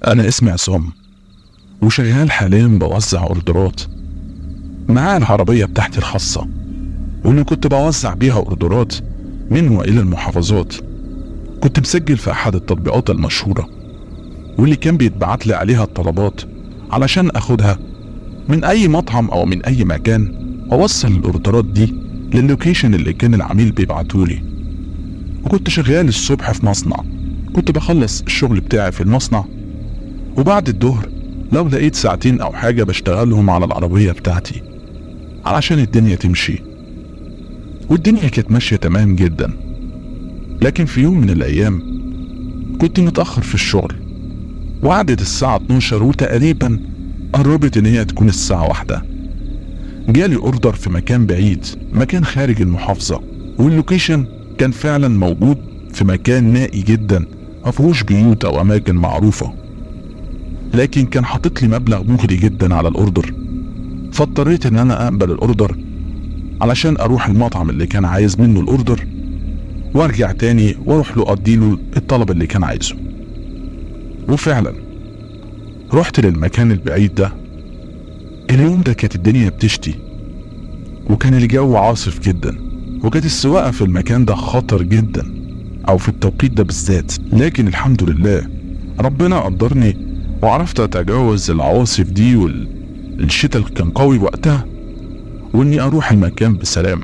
أنا اسمي عصام، وشغال حاليا بوزع أوردرات. معايا العربية بتاعتي الخاصة، واللي كنت بوزع بيها أوردرات من وإلى المحافظات. كنت مسجل في أحد التطبيقات المشهورة، واللي كان بيتبعت لي عليها الطلبات علشان أخدها من أي مطعم أو من أي مكان، وأوصل الأوردرات دي لللوكيشن اللي كان العميل بيبعتولي. وكنت شغال الصبح في مصنع، كنت بخلص الشغل بتاعي في المصنع، وبعد الظهر لو لقيت ساعتين أو حاجة بشتغلهم على العربية بتاعتي علشان الدنيا تمشي. والدنيا كانت ماشية تمام جدا. لكن في يوم من الأيام كنت متأخر في الشغل، وعدت الساعة 12 وتقريبا قربت إن هي تكون الساعة 1. جالي أوردر في مكان بعيد، مكان خارج المحافظة، واللوكيشن كان فعلا موجود في مكان نائي جدا مفيهوش بيوت أو أماكن معروفة، لكن كان حاطط لي مبلغ مغري جدا على الأوردر. فاضطريت إن أنا أقبل الأوردر علشان أروح المطعم اللي كان عايز منه الأوردر، وارجع تاني واروح له أديله الطلب اللي كان عايزه. وفعلا رحت للمكان البعيد ده. اليوم ده كانت الدنيا بتشتي، وكان الجو عاصف جدا، وكانت السواقة في المكان ده خطر جدا، أو في التوقيت ده بالذات. لكن الحمد لله ربنا قدرني وعرفت أتجاوز العواصف دي، والشتاء كان قوي وقتها، وإني أروح المكان بسلام.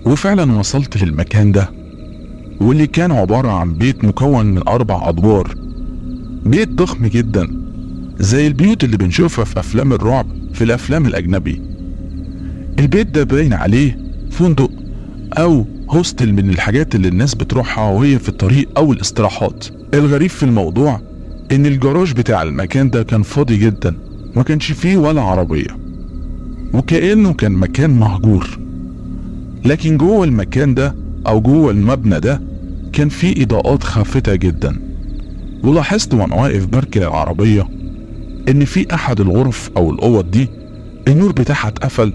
وفعلا وصلت للمكان ده، واللي كان عبارة عن بيت مكون من 4 أدوار. بيت ضخم جدا زي البيوت اللي بنشوفها في أفلام الرعب في الأفلام الأجنبي. البيت ده باين عليه فندق أو هوستل من الحاجات اللي الناس بتروحها وهي في الطريق أو الاستراحات. الغريب في الموضوع إن الجراج بتاع المكان ده كان فاضي جدا، ما كانش فيه ولا عربية، وكأنه كان مكان مهجور. لكن جوه المكان ده أو جوه المبنى ده كان فيه إضاءات خافتة جدا. ولاحظت وأنا واقف بركن العربية إن في أحد الغرف أو الأوض دي النور بتاعها اتقفل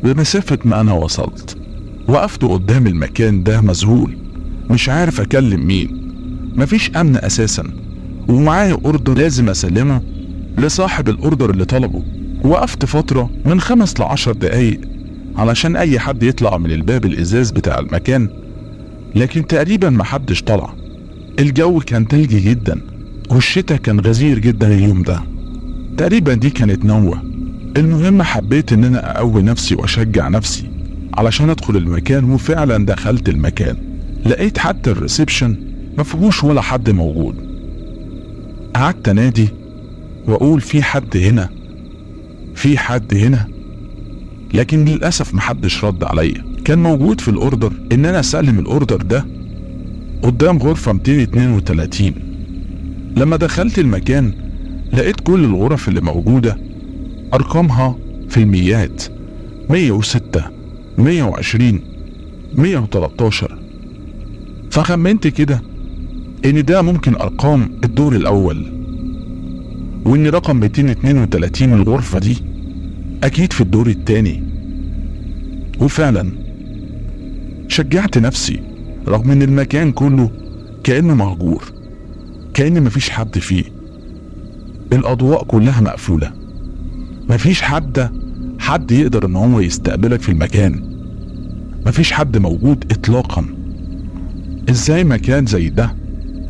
بمسافة ما أنا وصلت. وقفت قدام المكان ده مذهول، مش عارف أكلم مين، مفيش أمن أساسا، ومعايا أوردر لازم أسلمه لصاحب الأوردر اللي طلبه. وقفت فترة من 5 ل10 دقايق علشان أي حد يطلع من الباب الإزاز بتاع المكان، لكن تقريبا محدش طلع. الجو كان تلجي جدا، والشتاء كان غزير جدا اليوم ده. تقريبا دي كانت نوة. المهم حبيت ان انا اقوي نفسي واشجع نفسي علشان ادخل المكان. وفعلا دخلت المكان، لقيت حتى الريسبشن مفيهوش ولا حد موجود. قعدت انادي واقول في حد هنا، في حد هنا، لكن للاسف محدش رد عليا. كان موجود في الاوردر ان انا اسلم الاوردر ده قدام غرفة 232. لما دخلت المكان لقيت كل الغرف اللي موجودة ارقامها في الميات، 106 120 113. فخمنت كده ان ده ممكن ارقام الدور الاول، وان رقم 232 الغرفة دي اكيد في الدور التاني. وفعلا شجعت نفسي رغم ان المكان كله كأنه مهجور، كأن مفيش حد فيه. الاضواء كلها مقفولة، مفيش حد يقدر ان هو يستقبلك في المكان، مفيش حد موجود اطلاقا. ازاي مكان زي ده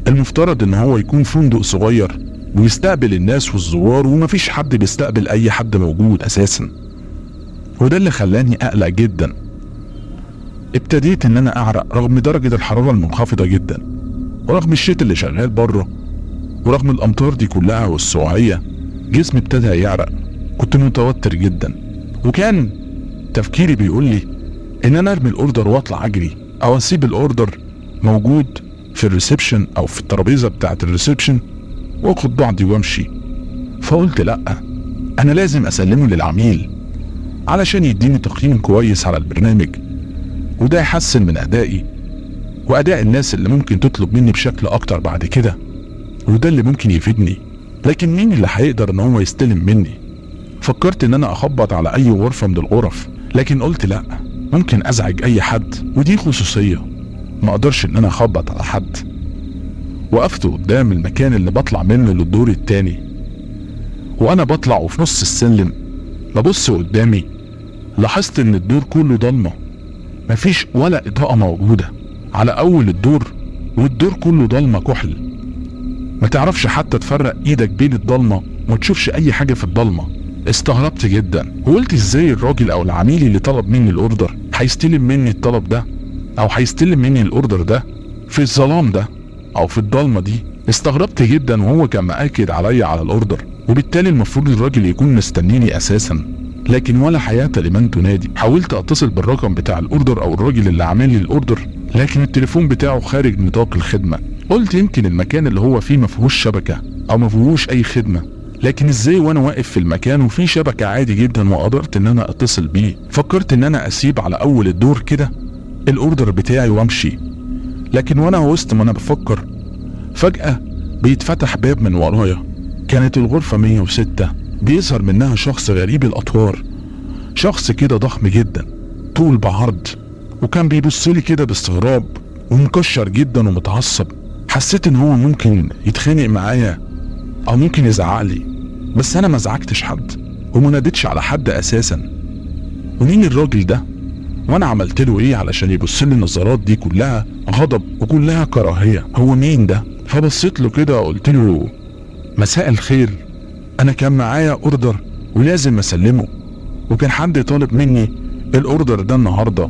المفترض ان هو يكون فندق صغير ويستقبل الناس والزوار، ومفيش حد بيستقبل اي حد موجود اساسا؟ وده اللي خلاني اقلق جدا. ابتديت ان انا اعرق رغم درجة الحرارة المنخفضة جدا، ورغم الشتاء اللي شغال بره، ورغم الامطار دي كلها والسقوعية جسمي ابتدى يعرق. كنت متوتر جدا، وكان تفكيري بيقول لي ان انا ارمي الاوردر واطلع اجري، او اسيب الاوردر موجود في الريسبشن او في الترابيزة بتاعت الريسبشن واخد بعضي وامشي. فقلت لا، انا لازم اسلمه للعميل علشان يديني تقييم كويس على البرنامج، وده يحسن من ادائي واداء الناس اللي ممكن تطلب مني بشكل اكتر بعد كده، وده اللي ممكن يفيدني. لكن مين اللي هيقدر ان هو يستلم مني؟ فكرت ان انا اخبط على اي غرفة من الغرف، لكن قلت لا، ممكن ازعج اي حد، ودي خصوصية، ما اقدرش ان انا اخبط على حد. وقفت قدام المكان اللي بطلع منه للدور التاني، وانا بطلع وفي نص السلم ببص قدامي لاحظت ان الدور كله ضلمه، مفيش ولا اضاءه موجوده على اول الدور، والدور كله ضلمه كحل، ما تعرفش حتى تفرق ايدك بين الضلمه وما تشوفش اي حاجه في الضلمه. استغربت جدا وقلت ازاي الراجل او العميل اللي طلب مني الاوردر هيستلم مني الطلب ده او هيستلم مني الاوردر ده في الظلام ده او في الضلمه دي. استغربت جدا وهو كان مأكد عليا على الاوردر، وبالتالي المفروض الراجل يكون مستنيني اساسا، لكن ولا حياة لمن تنادي. حاولت اتصل بالرقم بتاع الاوردر او الراجل اللي عامل لي الاوردر، لكن التليفون بتاعه خارج نطاق الخدمه. قلت يمكن المكان اللي هو فيه ما فيهوش شبكه او ما فيهوش اي خدمه، لكن ازاي وانا واقف في المكان وفي شبكه عادي جدا وقدرت ان انا اتصل بيه. فكرت ان انا اسيب على اول الدور كده الاوردر بتاعي وامشي، لكن وانا وسط ما انا بفكر فجأة بيتفتح باب من ورايا. كانت الغرفة 106 بيظهر منها شخص غريب الاطوار، شخص كده ضخم جدا طول بعرض، وكان بيبصلي كده باستغراب ومكشر جدا ومتعصب. حسيت ان هو ممكن يتخانق معايا او ممكن يزعقلي، بس انا ما زعقتش حد وما ناديتش على حد اساسا. ومين الراجل ده وانا عملت له ايه علشان يبص لي النظرات دي كلها غضب وكلها كراهيه؟ هو مين ده؟ فبصيت له كده وقلت له مساء الخير، انا كان معايا اوردر ولازم اسلمه، وكان حد طالب مني الاوردر ده النهارده،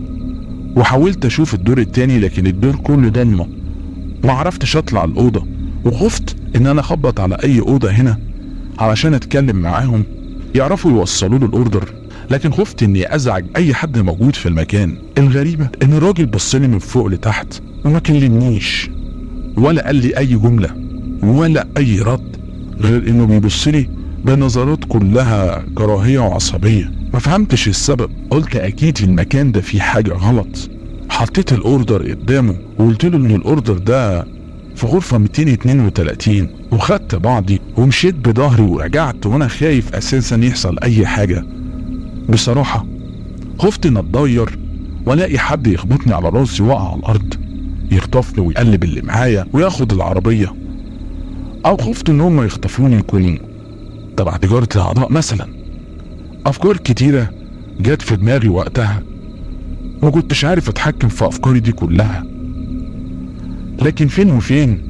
وحاولت اشوف الدور التاني لكن الدور كله ضلمه، ما عرفتش اطلع الاوضه، وخفت ان انا اخبط على اي اوضه هنا علشان اتكلم معاهم يعرفوا يوصلوا له الاوردر، لكن خفت اني ازعج اي حد موجود في المكان. الغريبه ان الراجل بصلي من فوق لتحت وما كلمنيش ولا قال لي اي جمله ولا اي رد، غير انه بيبصلي بنظرات كلها كراهيه وعصبيه. ما فهمتش السبب، قلت اكيد في المكان ده في حاجه غلط. حطيت الاوردر قدامه وقلت له ان الاوردر ده في غرفه 232، وخدت بعضي ومشيت بظهري ورجعت وانا خايف اساسا يحصل اي حاجه. بصراحه خفت ان اتضير والاقي حد يخبطني على راسي واقع على الارض يخطفني ويقلب اللي معايا وياخد العربيه، او خفت ان هم يخطفوني يكونوا تبع تجاره الاعضاء مثلا. افكار كتيره جت في دماغي وقتها، ما كنتش عارف اتحكم في افكاري دي كلها، لكن فين وفين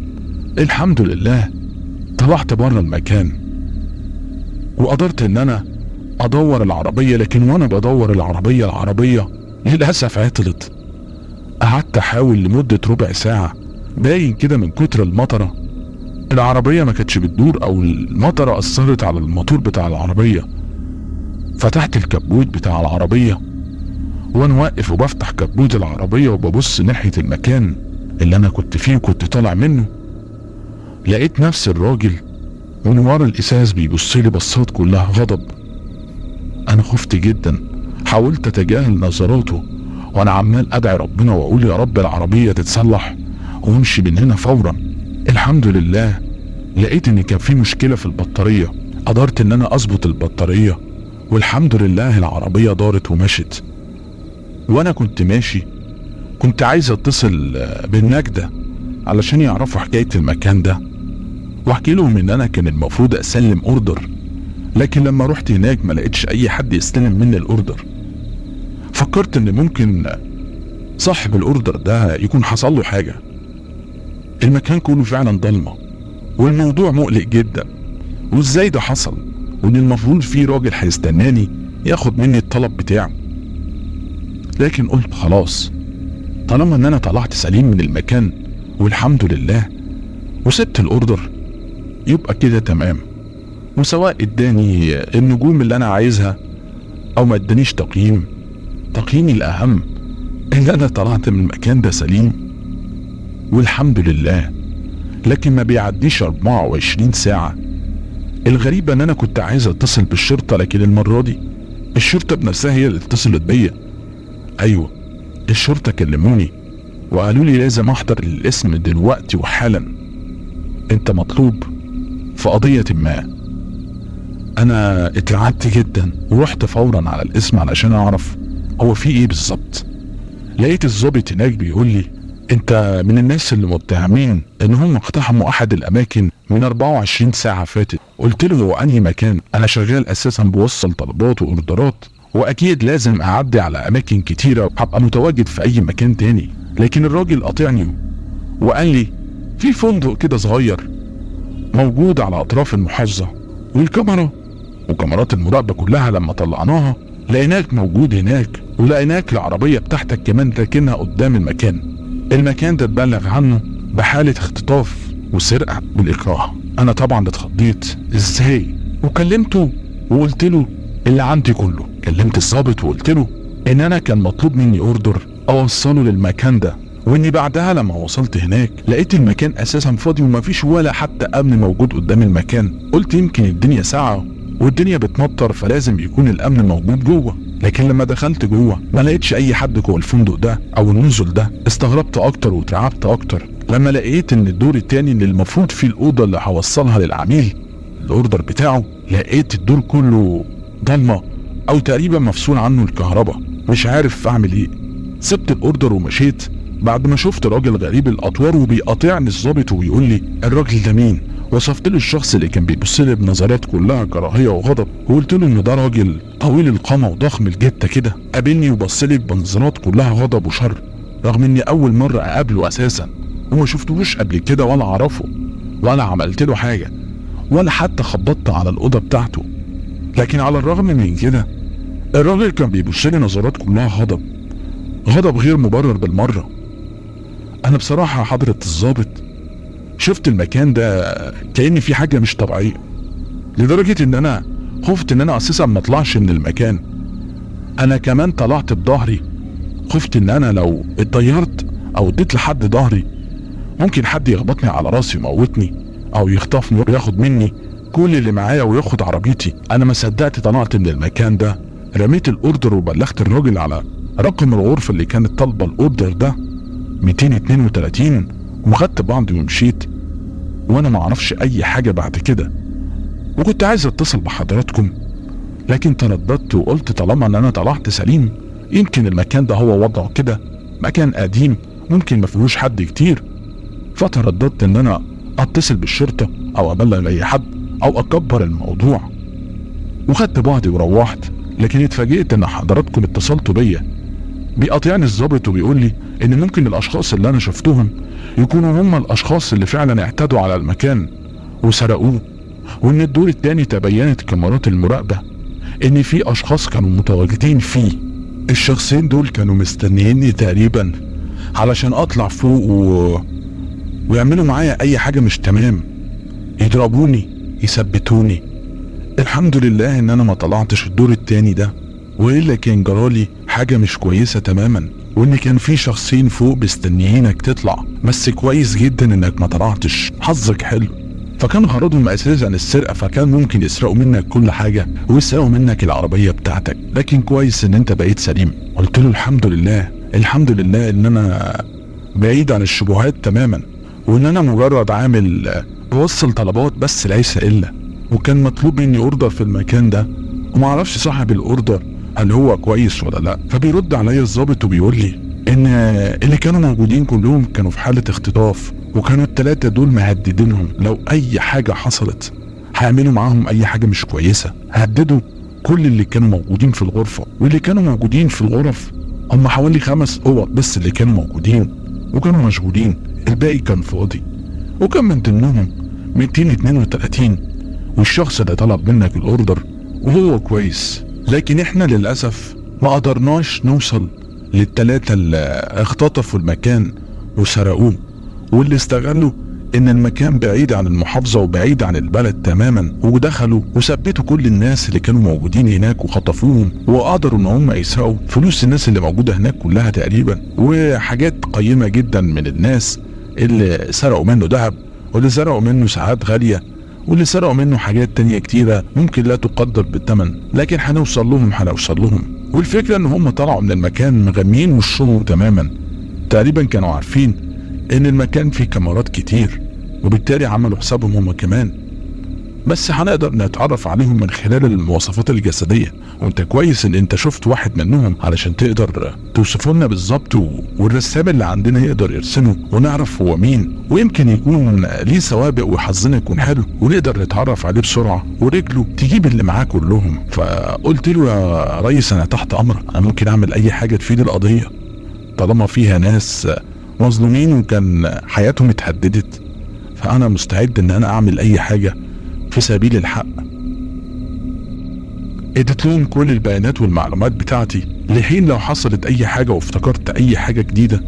الحمد لله طلعت بره المكان وقدرت ان انا ادور العربيه. لكن وانا بدور العربيه للاسف عطلت. قعدت احاول لمده ربع ساعه، باين كده من كتر المطره العربيه ما كانتش بتدور او المطره اثرت على الموتور بتاع العربيه. فتحت الكبوت بتاع العربيه وانا واقف وبفتح كبوت العربيه وببص ناحيه المكان اللي انا كنت فيه وكنت طالع منه، لقيت نفس الراجل من ورا الازاز بيبصلي بصات كلها غضب. انا خفت جدا، حاولت اتجاهل نظراته وانا عمال ادعي ربنا واقول يا رب العربيه تتصلح وامشي من هنا فورا. الحمد لله لقيت ان كان في مشكله في البطاريه، قدرت ان انا اظبط البطاريه والحمد لله العربيه دارت ومشت. وانا كنت ماشي كنت عايز اتصل بالنجدة علشان يعرفوا حكايه المكان ده واحكي لهم ان انا كان المفروض اسلم اوردر، لكن لما رحت هناك ما لقيتش اي حد يستلم مني الاوردر. فكرت ان ممكن صاحب الاوردر ده يكون حصل له حاجه. المكان كله فعلا ضلمه والموضوع مقلق جدا، وازاي ده حصل وان المفروض في راجل هيستناني ياخد مني الطلب بتاعه. لكن قلت خلاص طالما ان انا طلعت سليم من المكان والحمد لله وسبت الاوردر يبقى كده تمام، وسواء اداني النجوم اللي انا عايزها او ما ادانيش تقييمي الاهم ان انا طلعت من المكان ده سليم والحمد لله. لكن ما بيعديش 24 ساعة. الغريبة ان انا كنت عايز اتصل بالشرطة، لكن المرة دي الشرطة بنفسها هي اللي اتصلت بيا. ايوه الشرطة كلموني وقالوا لي لازم احضر للقسم دلوقتي وحالا، انت مطلوب في قضية ما. انا اترعبت جدا ورحت فورا على القسم علشان اعرف هو في ايه بالظبط. لقيت الضابط هناك بيقول لي انت من الناس اللي متهمين ان هم اقتحموا احد الاماكن من 24 ساعة فاتت. قلت له هو انهي مكان؟ انا شغال اساسا بوصل طلبات واوردرات، واكيد لازم اعدي على اماكن كتيرة وهبقى متواجد في اي مكان تاني. لكن الراجل قاطعني وقال لي في فندق كده صغير موجود على اطراف المحافظة، والكاميرا وكاميرات المراقبة كلها لما طلعناها لقيناك موجود هناك، ولقيناك العربية بتاعتك كمان راكنها قدام المكان ده اتبلغ عنه بحالة اختطاف وسرقة بالإكراه. أنا طبعا اتخضيت، إزاي؟ وكلمته وقلت له اللي عندي كله. كلمت الضابط وقلت له إن أنا كان مطلوب مني أوردر أوصله للمكان ده، وإني بعدها لما وصلت هناك لقيت المكان أساسا فاضي ومفيش ولا حتى أمن موجود قدام المكان. قلت يمكن الدنيا ساعة والدنيا بتمطر فلازم يكون الأمن موجود جوه، لكن لما دخلت جوه ما لقيتش أي حد جوه الفندق ده أو النزل ده. استغربت أكتر وترعبت أكتر لما لقيت ان الدور التاني اللي المفروض فيه الاوضه اللي هوصلها للعميل الاوردر بتاعه، لقيت الدور كله ضلمه او تقريبا مفصول عنه الكهرباء. مش عارف اعمل ايه. سبت الاوردر ومشيت بعد ما شفت راجل غريب الاطوار وبيقاطعني الظابط وبيقول لي الراجل ده مين؟ وصفت له الشخص اللي كان بيبص لي بنظرات كلها كراهيه وغضب، وقلت له ان ده راجل طويل القامه وضخم الجته كده. قابلني وبص لي بنظرات كلها غضب وشر، رغم اني اول مره اقابله اساسا وما شفتهوش قبل كده ولا اعرفه ولا عملت له حاجه ولا حتى خبطت على الاوضه بتاعته. لكن على الرغم من كده الراجل كان بيبص لي نظرات كلها غضب غير مبرر بالمره. انا بصراحه حضرة الضابط شفت المكان ده كأن في حاجه مش طبيعيه، لدرجه ان انا خفت ان انا اساسا ما اطلعش من المكان. انا كمان طلعت بظهري، خفت ان انا لو اتطيرت او اديت لحد ظهري ممكن حد يخبطني على راسي ويموتني او يخطفني وياخد مني كل اللي معايا وياخد عربيتي. انا ما صدقت طلعت من المكان ده، رميت الاوردر وبلغت الراجل على رقم الغرفه اللي كانت طالبه الاوردر ده 232 وخدت بعضي ومشيت. وانا ما اعرفش اي حاجه بعد كده، وكنت عايز اتصل بحضراتكم لكن ترددت وقلت طالما ان انا طلعت سليم يمكن المكان ده هو وضعه كده مكان قديم ممكن ما فيهوش حد كتير، فترددت ان انا اتصل بالشرطه او ابلغ اي حد او اكبر الموضوع. وخدت بعضي وروحت، لكن اتفاجئت ان حضراتكم اتصلتوا بيا. بيقاطعني الضابط وبيقول لي ان ممكن الاشخاص اللي انا شفتهم يكونوا هم الاشخاص اللي فعلا اعتدوا على المكان وسرقوه، وان الدور التاني تبينت كاميرات المراقبه ان في اشخاص كانوا متواجدين فيه. الشخصين دول كانوا مستنييني تقريبا علشان اطلع فوق ويعملوا معايا اي حاجه مش تمام، يضربوني يثبتوني. الحمد لله ان انا ما طلعتش الدور التاني ده، والا كان جرالي حاجه مش كويسه تماما، وان كان في شخصين فوق مستنيينك تطلع. بس كويس جدا انك ما طلعتش، حظك حلو. فكان غرضهم اساسا السرقه، فكان ممكن يسرقوا منك كل حاجه ويسرقوا منك العربيه بتاعتك، لكن كويس ان انت بقيت سليم. قلت له الحمد لله ان انا بعيد عن الشبهات تماما، وان انا مجرد عامل بوصل طلبات بس ليس الا، وكان مطلوب مني اوردر في المكان ده وما اعرفش صاحب الاوردر هل هو كويس ولا لا. فبيرد عليا الضابط وبيقول لي ان اللي كانوا موجودين كلهم كانوا في حاله اختطاف، وكانوا الثلاثه دول مهددينهم لو اي حاجه حصلت هيعملوا معاهم اي حاجه مش كويسه. هددوا كل اللي كانوا موجودين في الغرفه، واللي كانوا موجودين في الغرف هم حوالي 5 اوض بس اللي كانوا موجودين وكانوا مشغولين، الباقي كان فاضي، وكان من ضمنهم 232 والشخص اللي طلب منك الاوردر وهو كويس. لكن احنا للاسف ما قدرناش نوصل للثلاثه اللي اختطفوا المكان وسرقوه، واللي استغلوا ان المكان بعيد عن المحافظه وبعيد عن البلد تماما، ودخلوا وثبتوا كل الناس اللي كانوا موجودين هناك وخطفوهم، وقدروا ان هم يسرقوا فلوس الناس اللي موجوده هناك كلها تقريبا، وحاجات قيمه جدا من الناس اللي سرقوا منه ذهب، واللي سرقوا منه ساعات غاليه، واللي سرقوا منه حاجات تانية كتيرة ممكن لا تقدر بالثمن، لكن هنوصل لهم. والفكرة ان هم طلعوا من المكان مغميين وشهم تماما، تقريبا كانوا عارفين ان المكان فيه كاميرات كتير، وبالتالي عملوا حسابهم هم كمان. بس هنقدر نتعرف عليهم من خلال المواصفات الجسدية، وانت كويس ان انت شفت واحد منهم علشان تقدر توصفه لنا بالظبط، والرسام اللي عندنا يقدر يرسمه ونعرف هو مين، ويمكن يكون ليه سوابق وحظنا يكون حلو ونقدر نتعرف عليه بسرعة ورجله تجيب اللي معاه كلهم. فقلت له يا ريس انا تحت امرك، انا ممكن اعمل اي حاجة تفيد القضية طالما فيها ناس مظلومين وكان حياتهم اتهددت، فانا مستعد ان انا اعمل اي حاجة في سبيل الحق. اديت لهم كل البيانات والمعلومات بتاعتي لحين لو حصلت اي حاجة وافتكرت اي حاجة جديدة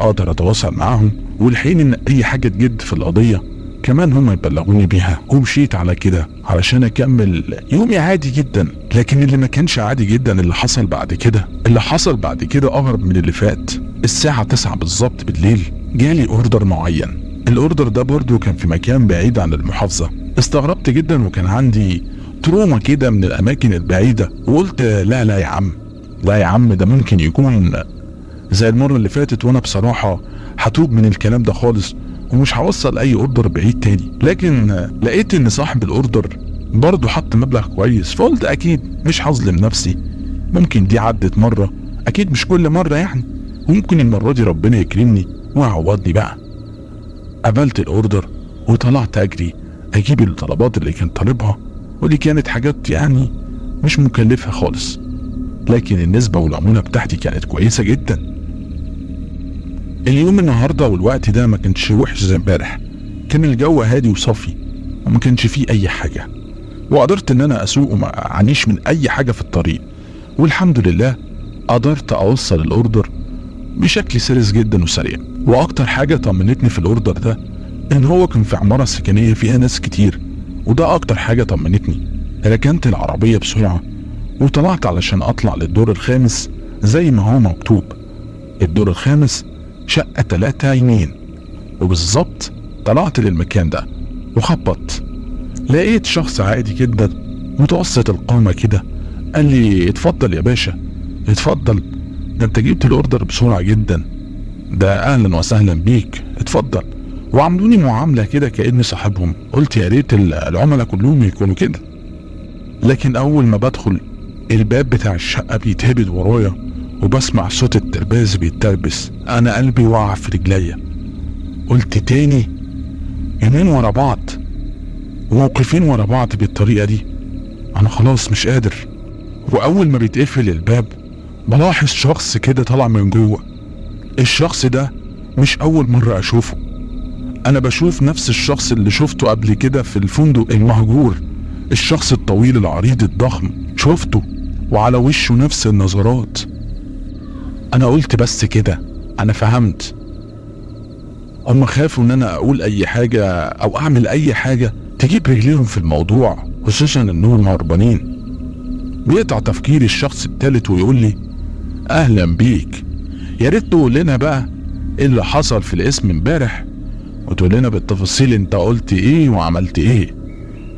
اقدر اتواصل معاهم، والحين ان اي حاجة تجد في القضية كمان هم يبلغوني بيها. ومشيت على كده علشان اكمل يومي عادي جدا. لكن اللي ما كانش عادي جدا اللي حصل بعد كده. اللي حصل بعد كده اغرب من اللي فات. الساعة 9 بالظبط بالليل جالي اوردر معين. الاوردر ده برضو كان في مكان بعيد عن المحافظة. استغربت جدا وكان عندي تروما كده من الاماكن البعيدة، وقلت لا يا عم ده ممكن يكون زي المرة اللي فاتت، وانا بصراحة هتوب من الكلام ده خالص ومش هوصل اي اوردر بعيد تاني. لكن لقيت ان صاحب الاوردر برضو حط مبلغ كويس، فقلت اكيد مش هظلم نفسي، ممكن دي عدت مرة، اكيد مش كل مرة يعني، وممكن المرة دي ربنا يكرمني ويعوضني بقى. قبلت الاوردر وطلعت اجري اجيب الطلبات اللي كان طالبها، ودي كانت حاجات يعني مش مكلفة خالص، لكن النسبة والعمولة بتاعتي كانت كويسة جدا. اليوم النهاردة والوقت ده ما كانش وحش زي امبارح، كان الجو هادي وصافي وما كانش فيه اي حاجة، وقدرت ان انا اسوق وما اعانيش من اي حاجة في الطريق، والحمد لله قدرت اوصل الاوردر بشكل سلس جدا وسريع. واكتر حاجة طمنتني في الاوردر ده ان هو كان في عمارة سكنية فيها ناس كتير، وده اكتر حاجة طمنتني. ركنت العربية بسرعة وطلعت علشان اطلع للدور الخامس زي ما هو مكتوب. الدور الخامس شقة 3 يمين، وبالظبط طلعت للمكان ده وخبطت. لقيت شخص عادي جدا متوسط القامة كده، قال لي اتفضل يا باشا اتفضل، ده انت جبت الاوردر بسرعة جدا، ده اهلا وسهلا بيك اتفضل. وعملوني معاملة كده كأني صاحبهم. قلت يا ريت العملاء كلهم يكونوا كده. لكن اول ما بدخل الباب بتاع الشقة بيتهبد ورايا وبسمع صوت الترباز بيتربس، انا قلبي وقع في رجليا. قلت تاني يومين ورا بعض وموقفين ورا بعض بالطريقة دي، انا خلاص مش قادر. واول ما بيتقفل الباب بلاحظ شخص كده طلع من جوه. الشخص ده مش اول مرة اشوفه، انا بشوف نفس الشخص اللي شفته قبل كده في الفندق المهجور، الشخص الطويل العريض الضخم شفته وعلى وشه نفس النظرات. انا قلت بس كده انا فهمت، هم خافوا ان انا اقول اي حاجة او اعمل اي حاجة تجيب رجليهم في الموضوع، خصوصا انهم هربانين. بيقطع تفكيري الشخص التالت ويقول لي اهلا بيك، يا ريت تقول لنا بقى ايه اللي حصل في الاسم امبارح، وتقول لنا بالتفاصيل انت قلت ايه وعملت ايه،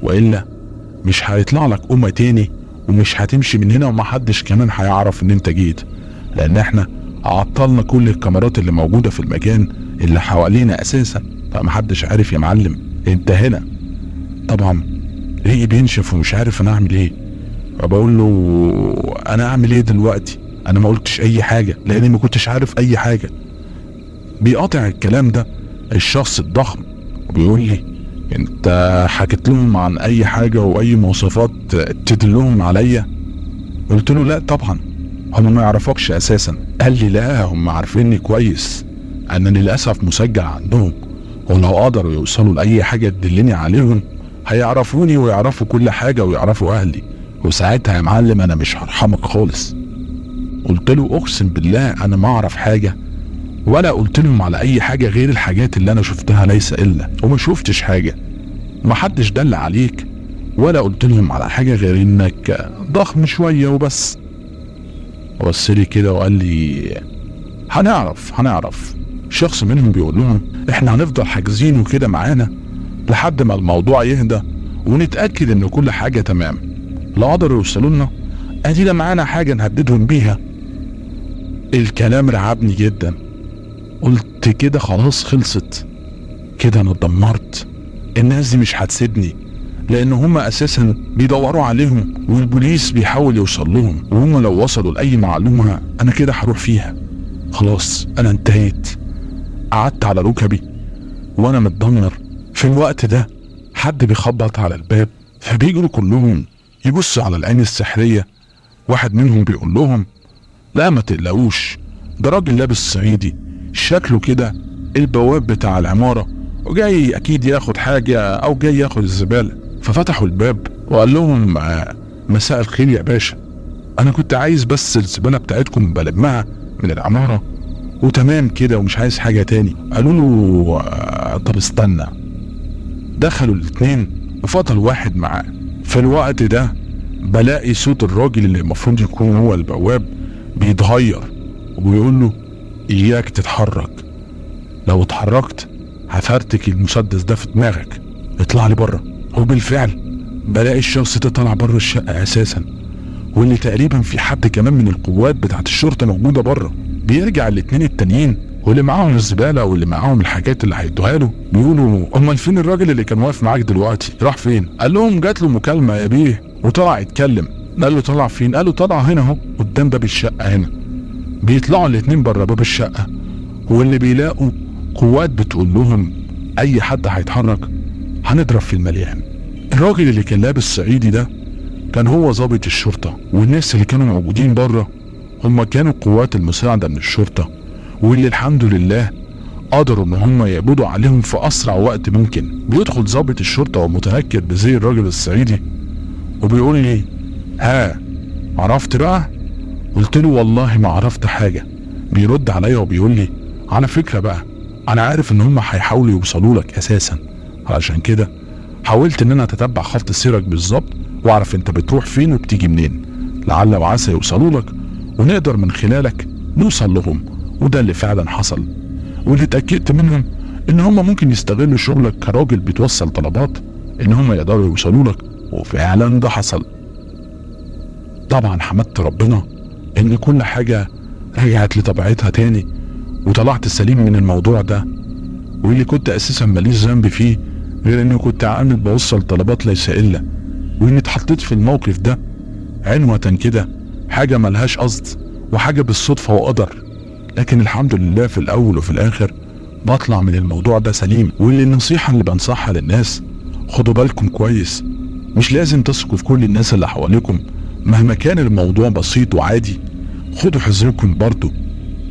والا مش هيطلع لك قمة تاني ومش هتمشي من هنا ومحدش كمان هيعرف ان انت جيت، لان احنا عطلنا كل الكاميرات اللي موجودة في المكان اللي حوالينا اساسا، فمحدش عارف يا معلم انت هنا. طبعا ريقي بينشف ومش عارف انا اعمل ايه، فبقول له انا اعمل ايه دلوقتي، انا ما قلتش اي حاجة لاني ما كنتش عارف اي حاجة. بيقاطع الكلام ده الشخص الضخم وبيقول لي انت حكيت لهم عن اي حاجة واي مواصفات تدلهم عليا؟ قلت له لا طبعا، هم ما يعرفوكش اساسا. قال لي لا هم عارفيني كويس، انا للاسف مسجل عندهم، ولو قدروا يوصلوا لاي حاجة تدلني عليهم هيعرفوني ويعرفوا كل حاجة ويعرفوا اهلي، وساعتها يا معلم انا مش هرحمك خالص. قلت له اقسم بالله انا ما اعرف حاجة، ولا قلت لهم على اي حاجة غير الحاجات اللي انا شفتها ليس الا، وما شفتش حاجة، محدش دل عليك، ولا قلت لهم على حاجة غير انك ضخم شوية وبس. وبصلي كده وقال لي هنعرف. شخص منهم بيقول لهم احنا هنفضل حاجزينه كده معانا لحد ما الموضوع يهدى ونتأكد ان كل حاجة تمام، لو قدروا يوصلوا لنا ادينا معانا حاجة نهددهم بيها. الكلام رعبني جدا، قلت كده خلاص خلصت، كده انا اتدمرت، الناس دي مش هتسيبني، لان هم اساسا بيدوروا عليهم والبوليس بيحاول يوصل لهم، وهم لو وصلوا لاي معلومة انا كده هروح فيها. خلاص انا انتهيت. قعدت على ركبي وانا متدمر. في الوقت ده حد بيخبط على الباب، فبيجروا كلهم يبصوا على العين السحرية. واحد منهم بيقول لهم لا ما تقلقوش، ده راجل لابس صعيدي شكله كده البواب بتاع العمارة، وجاي اكيد ياخد حاجة او جاي ياخد الزبالة. ففتحوا الباب وقال لهم مساء الخير يا باشا، انا كنت عايز بس الزبالة بتاعتكم بلمها من العمارة وتمام كده ومش عايز حاجة تاني. قالوا له طب استنى. دخلوا الاتنين وفضل واحد معاه. في الوقت ده بلاقي صوت الراجل اللي المفروض يكون هو البواب بيتغير وبيقول له اياك تتحرك، لو اتحركت هفرتك المسدس ده في دماغك، اطلع لي بره. وبالفعل بلاقي الشخص ده طلع بره الشقة اساسا، واللي تقريبا في حد كمان من القوات بتاعت الشرطة موجودة بره. بيرجع الاتنين التانيين واللي معاهم الزبالة واللي معاهم الحاجات اللي هيدوها له بيقولوا امال فين الراجل اللي كان واقف معاك دلوقتي، راح فين؟ قال لهم جات له مكالمة يا بيه وطلع يتكلم. قال له طلع فين؟ قال له طلع هنا اهو قدام باب الشقة هنا. بيطلعوا الاتنين بره باب الشقة، واللي بيلاقوا قوات بتقول لهم اي حد هيتحرك هنضرب في المليان. الراجل اللي كان لابس صعيدي ده كان هو ضابط الشرطة، والناس اللي كانوا موجودين بره هم كانوا قوات المساعدة من الشرطة، واللي الحمد لله قدروا ان هم يقبضوا عليهم في اسرع وقت ممكن. بيدخل ضابط الشرطة ومتنكر بزي الراجل الصعيدي وبيقول لي ها عرفت بقى؟ قلت له والله ما عرفت حاجة. بيرد عليا وبيقول لي على فكرة بقى انا عارف ان هم هيحاولوا يوصلوا لك اساسا، علشان كده حاولت ان انا اتتبع خط سيرك بالظبط واعرف انت بتروح فين وبتيجي منين، لعل وعسى يوصلوا لك ونقدر من خلالك نوصل لهم. وده اللي فعلا حصل، واللي اتأكدت منهم ان هم ممكن يستغلوا شغلك كراجل بتوصل طلبات ان هم يقدروا يوصلوا لك، وفعلا ده حصل. طبعا حمدت ربنا ان كل حاجة رجعت لطبيعتها تاني وطلعت سليم من الموضوع ده، واللي كنت اساسا ماليش ذنب فيه غير اني كنت عامل بوصل طلبات ليس الا، واني اتحطيت في الموقف ده عنوة كده، حاجة ملهاش قصد وحاجة بالصدفة وقدر. لكن الحمد لله في الاول وفي الاخر بطلع من الموضوع ده سليم. واللي النصيحة اللي بنصحها للناس خدوا بالكم كويس، مش لازم تثقوا في كل الناس اللي حواليكم مهما كان الموضوع بسيط وعادي. خدوا حذركم برضو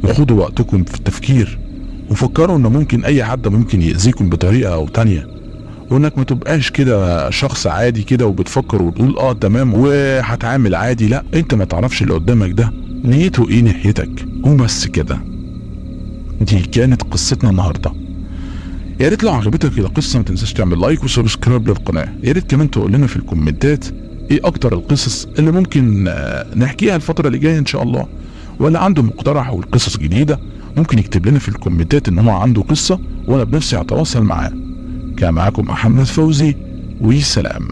وخدوا وقتكم في التفكير، وفكروا ان ممكن اي حد ممكن يأذيكم بطريقة او تانية، وانك ما تبقاش كده شخص عادي كده وبتفكر وتقول تمام وهتعامل عادي. لا، انت ما تعرفش اللي قدامك ده نيته ايه ناحيتك. وبس كده، دي كانت قصتنا النهارده. يا ريت لو عجبتك القصه ما تنساش تعمل لايك وسبسكرايب للقناه. يا ريت كمان تقول لنا في الكومنتات ايه اكتر القصص اللي ممكن نحكيها الفتره اللي جايه ان شاء الله، ولا عنده مقترح او القصص جديده ممكن يكتب لنا في الكومنتات ان هو عنده قصه وانا بنفسي هتواصل معاه. كان معاكم محمد فوزي، وسلام.